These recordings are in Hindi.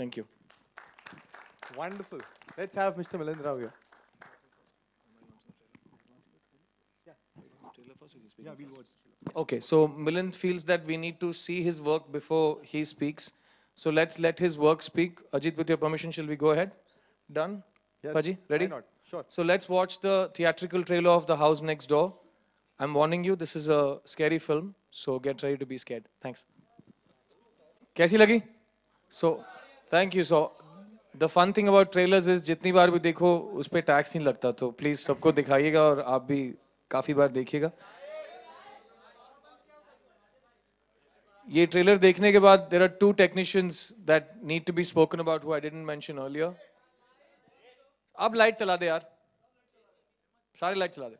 Thank you. Wonderful. Let's have Mr. Milind Rao here. Yeah, we'll watch. Okay, so Milind feels that we need to see his work before he speaks. So let's let his work speak. Ajit, with your permission, shall we go ahead? Done? Yes. Paji, ready? Why not? Sure. So let's watch the theatrical trailer of The House Next Door. I'm warning you, this is a scary film, so get ready to be scared. Thanks. कैसी लगी? So, thank you. So, the fun thing about trailers is जितनी बार भी देखो उस पे टैक्स नहीं लगता, तो please सबको दिखाइएगा और आप भी काफी बार देखिएगा. ये ट्रेलर देखने के बाद there are two technicians that need to be spoken about who I didn't mention earlier. अब लाइट चला दे यार, सारे लाइट चला दे.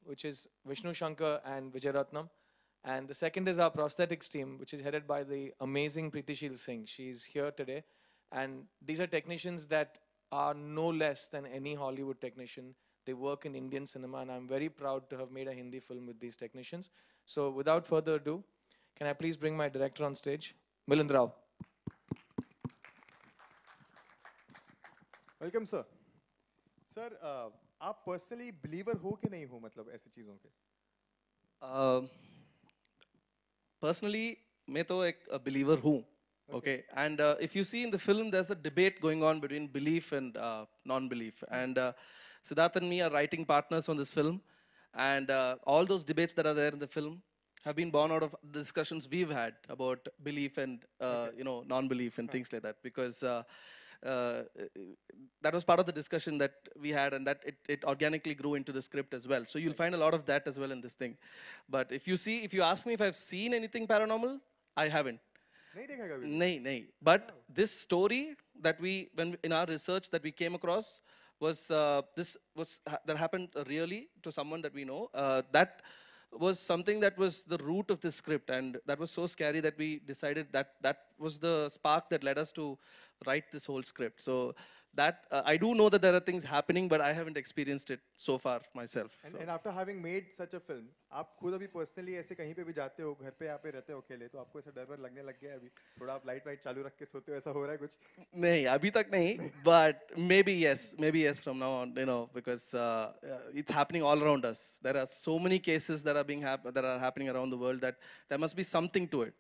Which is Vishnu Shankar and Vijay Ratnam. And the second is our prosthetics team, which is headed by the amazing Preetishil Singh. She's here today. And these are technicians that are no less than any Hollywood technician. They work in Indian cinema, and I'm very proud to have made a Hindi film with these technicians. So without further ado, can I please bring my director on stage, Milind Rao. Welcome, sir. Sir, आप पर्सनली बिलीवर हो कि नहीं हो, मतलब ऐसी चीजों के? Personally, मैं तो एक believer हूँ. Okay, and if you see in the film, there's a debate going on between belief and non-belief. And Siddharth and me are writing partners on this film, and all those debates that are there in the film have been born out of discussions we've had about belief and non-belief and things like that. Because that was part of the discussion that we had, and that it organically grew into the script as well. So you'll find a lot of that as well in this thing. But if you ask me if I've seen anything paranormal, I haven't. No. But this story that in our research that we came across was that happened really to someone that we know. That was something that was the root of the script, and that was so scary that we decided that was the spark that led us to write this whole script. So that I do know that there are things happening, but I haven't experienced it so far myself. And after having made such a film, आप खुद अभी personally ऐसे कहीं पे भी जाते हो, घर पे यहाँ पे रहते हो अकेले, तो आपको ऐसा डर वर लगने लग गया है अभी? थोड़ा आप लाइट वाइट चालू रख के सोते हो, ऐसा हो रहा है कुछ? नहीं, अभी तक नहीं, but maybe yes from now on, because it's happening all around us. There are so many cases that are happening around the world that there must be something to it.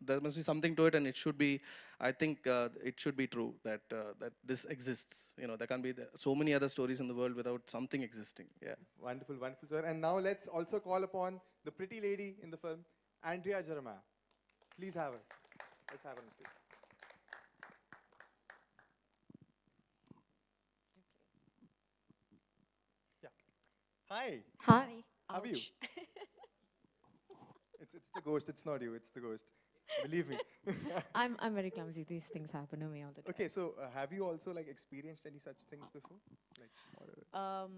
There must be something to it, and it should be. I think it should be true that this exists. There can be so many other stories in the world without something existing. Yeah. Wonderful, sir. And now let's also call upon the pretty lady in the film, Andrea Jeremiah. Please have her. Let's have her on stage. Yeah. Hi. Hi. How are you? It's the ghost. It's not you. It's the ghost. Believe me. I'm very clumsy. These things happen to me all the time. Okay, so have you also experienced any such things before? Horror?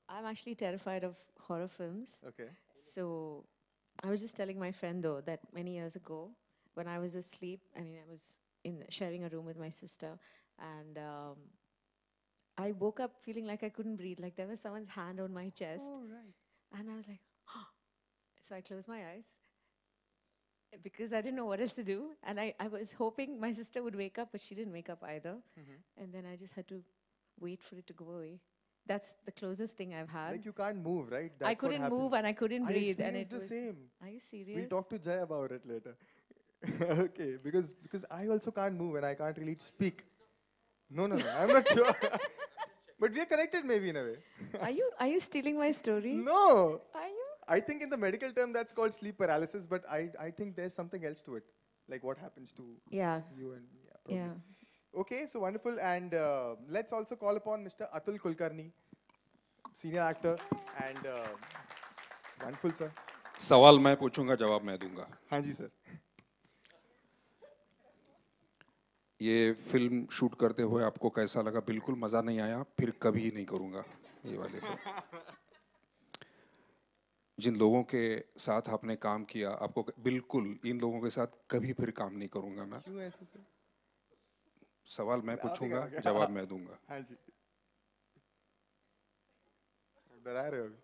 I'm actually terrified of horror films. Okay. So I was just telling my friend though that many years ago, when I was asleep, I was sharing a room with my sister, and I woke up feeling like I couldn't breathe, like there was someone's hand on my chest. Oh, right. And I was like, oh. So I closed my eyes because I didn't know what else to do. And I was hoping my sister would wake up, but she didn't wake up either. And then I just had to wait for it to go away. That's the closest thing I've had. Like you can't move, right? That's I couldn't move and I couldn't breathe. I and experienced the same. Are you serious? We'll talk to Jay about it later. Okay, because I also can't move and I can't really speak. No, I'm not sure. But we are connected maybe in a way. Are you stealing my story? No. Are you? I think in the medical term that's called sleep paralysis, but I think there's something else to it. Like what happens to you and me. Yeah. Okay, so wonderful. And let's also call upon Mr. Atul Kulkarni, senior actor, and wonderful, sir. सवाल मैं पूछूंगा, जवाब मैं दूंगा. हाँ जी सर. ये फिल्म शूट करते हुए आपको कैसा लगा? बिल्कुल मज़ा नहीं आया, फिर कभी नहीं करूंगा ये वाली फिल्म. जिन लोगों के साथ आपने काम किया, आपको बिल्कुल इन लोगों के साथ कभी फिर काम नहीं करूंगा मैं। क्यों ऐसे सर? सवाल मैं आप ही पूछूंगा, करोगे। जवाब मैं दूंगा। हाँ जी, डरा रहे हो अभी।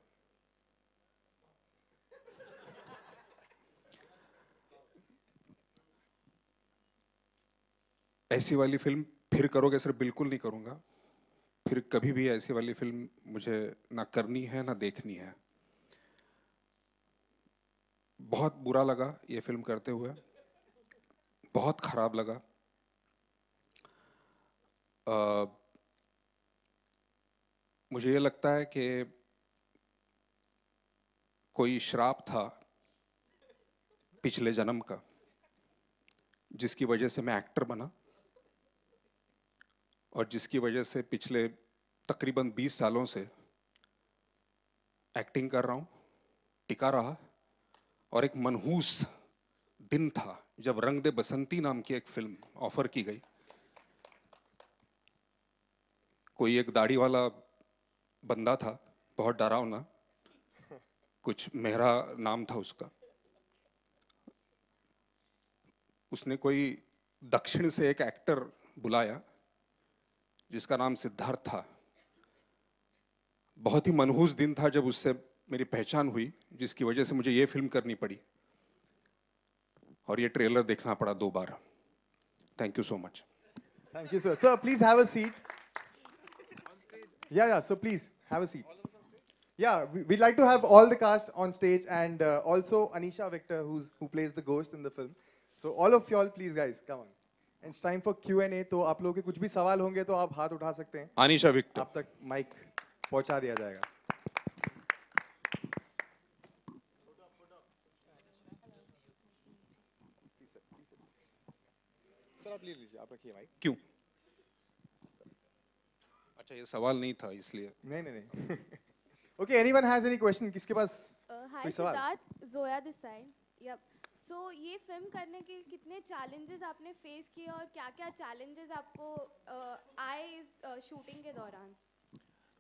ऐसी वाली फिल्म फिर करोगे सर? बिल्कुल नहीं करूंगा। फिर कभी भी ऐसी वाली फिल्म मुझे ना करनी है ना देखनी है। बहुत बुरा लगा ये फिल्म करते हुए, बहुत खराब लगा। मुझे ये लगता है कि कोई श्राप था पिछले जन्म का, जिसकी वजह से मैं एक्टर बना और जिसकी वजह से पिछले तकरीबन 20 सालों से एक्टिंग कर रहा हूँ, टिका रहा। और एक मनहूस दिन था जब रंग दे बसंती नाम की एक फिल्म ऑफर की गई। कोई एक दाढ़ी वाला बंदा था, बहुत डरावना, कुछ मेहरा नाम था उसका। उसने कोई दक्षिण से एक एक्टर बुलाया जिसका नाम सिद्धार्थ था। बहुत ही मनहूस दिन था जब उससे मेरी पहचान हुई, जिसकी वजह से मुझे ये फिल्म करनी पड़ी और ये ट्रेलर देखना पड़ा 2 बार। Thank you so much. Thank you, sir. Sir, please have a seat. Yeah, so please have a seat. Yeah, we'd like to have all the cast on stage and also Anisha Victor, who plays the ghost in the film. So all of y'all, please guys, come on. And it's time for Q&A. तो आप लोगों के कुछ भी सवाल होंगे तो आप हाथ उठा सकते हैं। अनीशा विक्टर। आप तक माइक पहुंचा दिया जाएगा। सर आप ले लीजिए, आप रखिए माइक। क्यों? अच्छा, ये सवाल नहीं था इसलिए। नहीं। Okay, anyone has any question? किसके पास Hi कोई सवाल? Siddharth, Zoya this side. Yep. So ये फिल्म करने के कितने challenges आपने face किए और क्या-क्या challenges आपको आए इस शूटिंग के दौरान?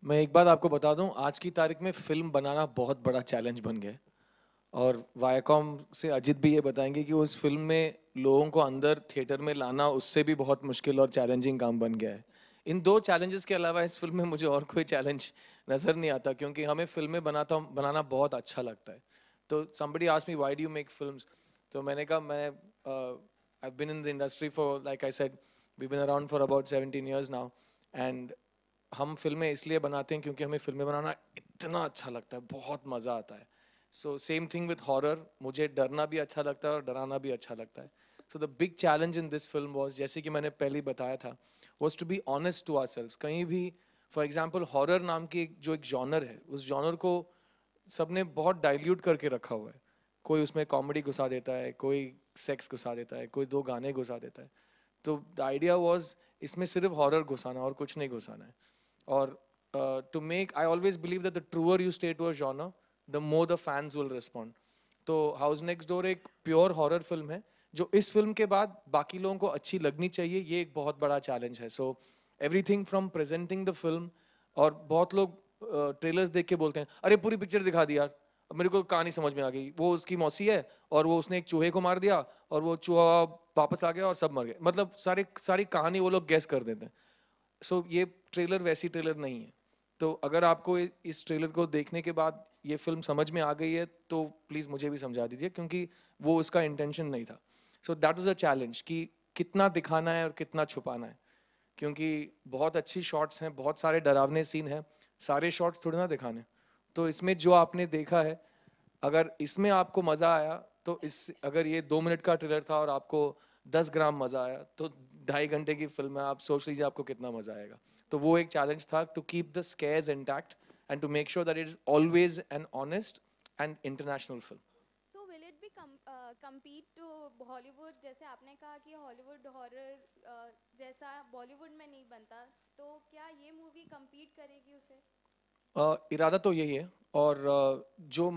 मैं एक बात आपको बता दूं, आज की तारीख में फिल्म बनाना बहुत बड़ा चैलेंज बन गया है। और वायाकॉम से अजित भी ये बताएंगे कि उस फिल्म में लोगों को अंदर थिएटर में लाना उससे भी बहुत मुश्किल और चैलेंजिंग काम बन गया है। इन 2 चैलेंजेस के अलावा इस फिल्म में मुझे और कोई चैलेंज नज़र नहीं आता, क्योंकि हमें फिल्में बनाना बहुत अच्छा लगता है। तो somebody asked me why do you make films? तो मैंने कहा I've been in the industry for, like I said, we've been around for about 17 years now, and हम फिल्में इसलिए बनाते हैं क्योंकि हमें फिल्में बनाना इतना अच्छा लगता है, बहुत मज़ा आता है। So same thing with horror, मुझे डरना भी अच्छा लगता है और डराना भी अच्छा लगता है। So the big challenge in this film was, जैसे कि मैंने पहले बताया था, was to be honest to ourselves. कहीं भी फॉर एग्जाम्पल हॉरर नाम की जो एक जॉनर है, उस जॉनर को सबने बहुत डाइल्यूट करके रखा हुआ है। कोई उसमें कॉमेडी घुसा देता है, कोई सेक्स घुसा देता है, कोई 2 गाने घुसा देता है। तो द आइडिया वॉज इसमें सिर्फ हॉरर घुसाना और कुछ नहीं घुसाना है। और to make, I always believe that the truer you stay to a genre, the more the fans will respond. तो हाउस नेक्स्ट डोर एक प्योर हॉरर फिल्म है जो इस फिल्म के बाद बाकी लोगों को अच्छी लगनी चाहिए, ये एक बहुत बड़ा चैलेंज है। So everything from presenting the film, और बहुत लोग ट्रेलर्स देख के बोलते हैं अरे पूरी पिक्चर दिखा दी यार, अब मेरे को कहानी समझ में आ गई, वो उसकी मौसी है और वो उसने एक चूहे को मार दिया और वो चूहा वापस आ गया और सब मर गए, मतलब सारी कहानी वो लोग गैस कर देते हैं। सो ये ट्रेलर वैसी ट्रेलर नहीं है। तो अगर आपको इस ट्रेलर को देखने के बाद ये फिल्म समझ में आ गई है तो प्लीज़ मुझे भी समझा दीजिए, क्योंकि वो उसका इंटेंशन नहीं था। So that was a challenge कि कितना दिखाना है और कितना छुपाना है, क्योंकि बहुत अच्छी शॉट्स हैं, बहुत सारे डरावने सीन हैं, सारे शॉट्स थोड़ी ना दिखाने। तो इसमें जो आपने देखा है, अगर इसमें आपको मज़ा आया तो अगर ये 2 मिनट का ट्रेलर था और आपको 10 ग्राम मज़ा आया तो 2.5 घंटे की फिल्म है, आप सोच लीजिए आपको कितना मज़ा आएगा। तो वो एक चैलेंज था, to keep the scares intact and to make sure that it is always an honest and international film. So will it be compete to Hollywood? जैसे आपने कहा कि हॉलीवुड हॉरर जैसा बॉलीवुड में नहीं बनता, तो क्या ये मूवी compete करेगी उसे? इरादा तो यही है, और जो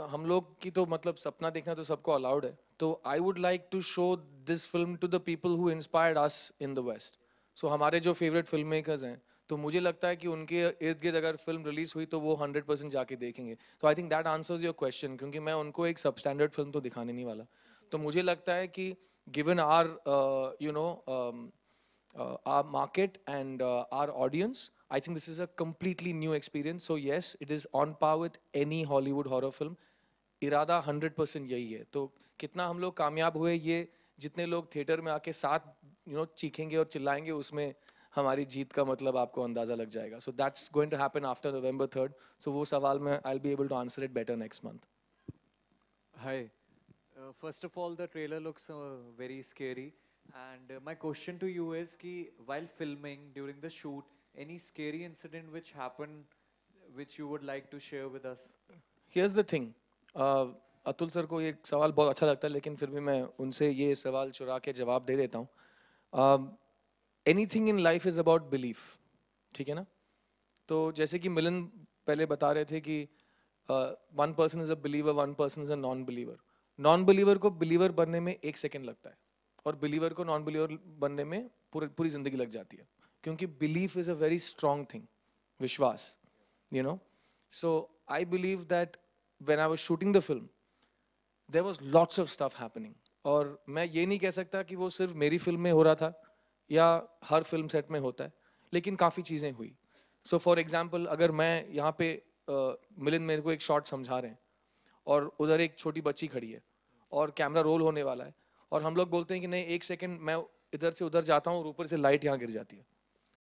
हम लोग की तो मतलब सपना देखना तो सबको अलाउड है। तो I would like to show this film to the people who inspired us in the West. So हमारे जो फेवरेट फिल्म मेकर्स हैं, तो मुझे लगता है कि उनके इर्द गिर्द अगर फिल्म रिलीज हुई तो वो 100% जाके देखेंगे. तो I think that answers your question, क्योंकि मैं उनको एक सब स्टैंडर्ड फिल्म तो दिखाने नहीं वाला. तो मुझे लगता है कि given are our market and our audience, I think this is a completely new experience. So yes, it is on par with any Hollywood horror film. इरादा 100% यही है. तो कितना हम लोग कामयाब हुए, ये जितने लोग थिएटर में आके साथ चीखेंगे और चिल्लाएंगे, उसमें हमारी जीत का मतलब आपको अंदाजा लग जाएगा. So that's going to happen after November 3rd. So वो सवाल में I'll be able to answer it better next month. Hi. First of all, the trailer looks very scary. And my question to you is कि while filming, during the shoot, any scary incident which happened which you would like to share with us? Here's the thing. Atul sir को ये सवाल बहुत अच्छा लगता है, लेकिन फिर भी मैं उनसे ये सवाल चुरा के जवाब दे देता हूँ. Anything in life is about belief. ठीक है ना? तो जैसे कि मिलन पहले बता रहे थे कि one person is a believer, one person is a non-believer. Non-believer को believer बनने में 1 सेकेंड लगता है, और बिलीवर को नॉन बिलीवर बनने में पूरी जिंदगी लग जाती है, क्योंकि belief is a very strong thing, विश्वास, you know. So I believe that when I was shooting the film there was lots of stuff happening, और मैं ये नहीं कह सकता कि वो सिर्फ मेरी फिल्म में हो रहा था या हर फिल्म सेट में होता है, लेकिन काफ़ी चीज़ें हुई. सो फॉर एग्जाम्पल, अगर मैं यहाँ पे मिलिंद मेरे को एक शॉट समझा रहे हैं और उधर एक छोटी बच्ची खड़ी है और कैमरा रोल होने वाला है, और हम लोग बोलते हैं कि नहीं 1 सेकंड मैं इधर से उधर जाता हूँ और ऊपर से लाइट यहाँ गिर जाती है,